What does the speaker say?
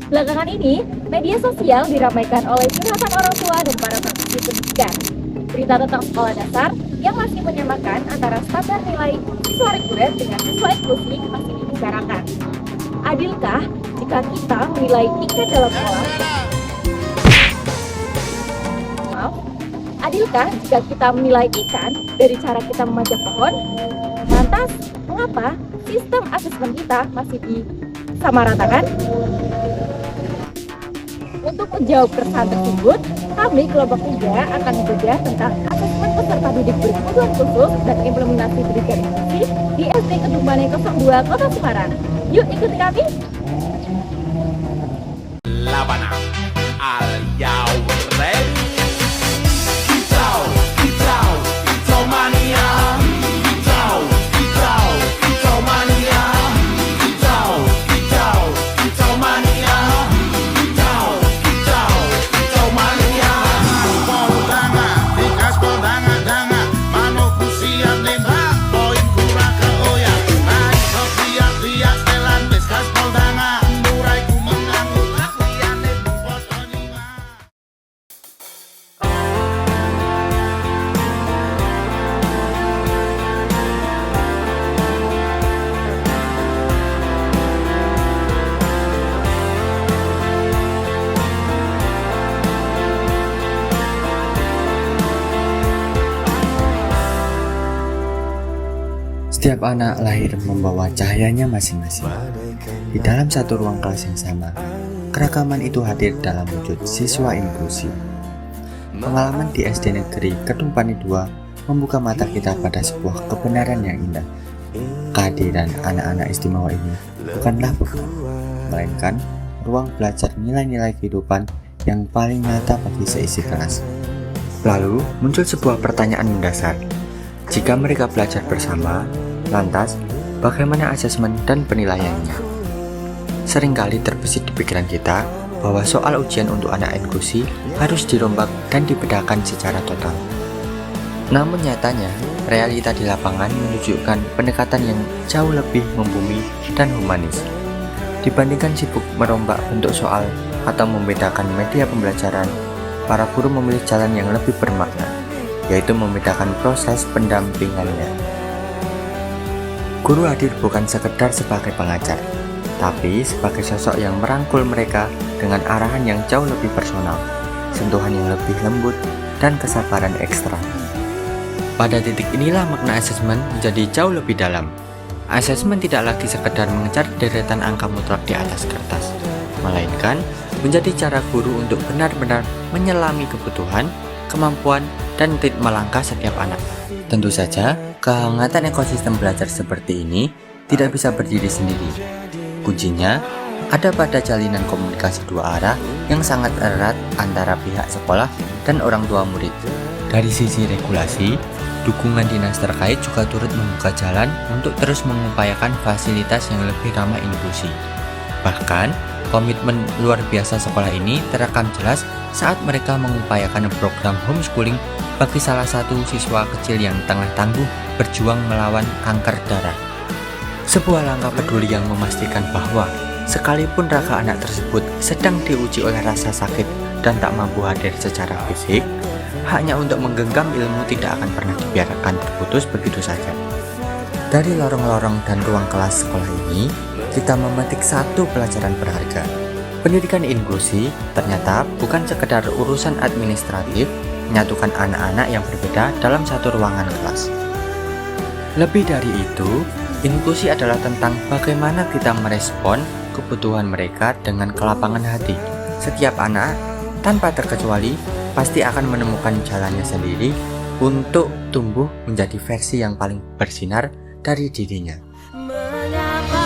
Belakangan ini, media sosial diramaikan oleh curhatan orang tua dan para praktisi pendidikan. Berita tentang sekolah dasar yang masih menyamakan antara standar nilai siswa reguler dengan siswa inklusi masih dibicarakan. Adilkah jika kita menilai tingkat dalam sekolah? Adilkah jika kita menilai ikan dari cara kita memanjat pohon? Lantas, mengapa sistem asesmen kita masih disamaratakan? Untuk menjawab keresahan tersebut, kami kelompok 3 akan berbeda tentang asesmen peserta didik berkebutuhan khusus dan implementasi pendidikan inklusi di SD Kedung Bane 02 Kota Semarang. Yuk ikuti kami! Labana, are you ready? Kitau, kitau, kitau mania. Kitau, kitau, kitau mania. Kitau, kitau, kitau mania. Kitau, kitau, kitau mania. Poldanga, tikas poldanga danga, manuk siap nembak, poin kurang ke oyak. Naik sopiak liak setelan beskas poldanga, murai ku mengangguk liane bungkos oninga. Setiap anak lahir membawa cahayanya masing-masing. Di dalam satu ruang kelas yang sama, keragaman itu hadir dalam wujud siswa inklusi. Pengalaman di SD Negeri Kedung Bane 2 membuka mata kita pada sebuah kebenaran yang indah. Kehadiran anak-anak istimewa ini bukanlah beban, melainkan ruang belajar nilai-nilai kehidupan yang paling nyata bagi seisi kelas. Lalu muncul sebuah pertanyaan mendasar. Jika mereka belajar bersama, lantas bagaimana asesmen dan penilaiannya? Seringkali terbesit di pikiran kita bahwa soal ujian untuk anak inklusi harus dirombak dan dibedakan secara total. Namun nyatanya, realita di lapangan menunjukkan pendekatan yang jauh lebih membumi dan humanis. Dibandingkan sibuk merombak bentuk soal atau membedakan media pembelajaran, para guru memilih jalan yang lebih bermakna, yaitu membedakan proses pendampingannya. Guru hadir bukan sekedar sebagai pengajar, tapi sebagai sosok yang merangkul mereka dengan arahan yang jauh lebih personal, sentuhan yang lebih lembut, dan kesabaran ekstra. Pada titik inilah makna asesmen menjadi jauh lebih dalam. Asesmen tidak lagi sekedar mengejar deretan angka mutlak di atas kertas, melainkan menjadi cara guru untuk benar-benar menyelami kebutuhan, kemampuan, dan ritme langkah setiap anak. Tentu saja, kehangatan ekosistem belajar seperti ini tidak bisa berdiri sendiri. Kuncinya ada pada jalinan komunikasi dua arah yang sangat erat antara pihak sekolah dan orang tua murid. Dari sisi regulasi, dukungan dinas terkait juga turut membuka jalan untuk terus mengupayakan fasilitas yang lebih ramah inklusi. Bahkan, komitmen luar biasa sekolah ini terekam jelas saat mereka mengupayakan program homeschooling bagi salah satu siswa kecil yang tengah tangguh berjuang melawan kanker darah. Sebuah langkah peduli yang memastikan bahwa sekalipun raga anak tersebut sedang diuji oleh rasa sakit dan tak mampu hadir secara fisik, haknya untuk menggenggam ilmu tidak akan pernah dibiarkan terputus begitu saja. Dari lorong-lorong dan ruang kelas sekolah ini, kita memetik satu pelajaran berharga. Pendidikan inklusi ternyata bukan sekedar urusan administratif, menyatukan anak-anak yang berbeda dalam satu ruangan kelas. Lebih dari itu, inklusi adalah tentang bagaimana kita merespon kebutuhan mereka dengan kelapangan hati. Setiap anak, tanpa terkecuali, pasti akan menemukan jalannya sendiri untuk tumbuh menjadi versi yang paling bersinar dari dirinya. Menyapa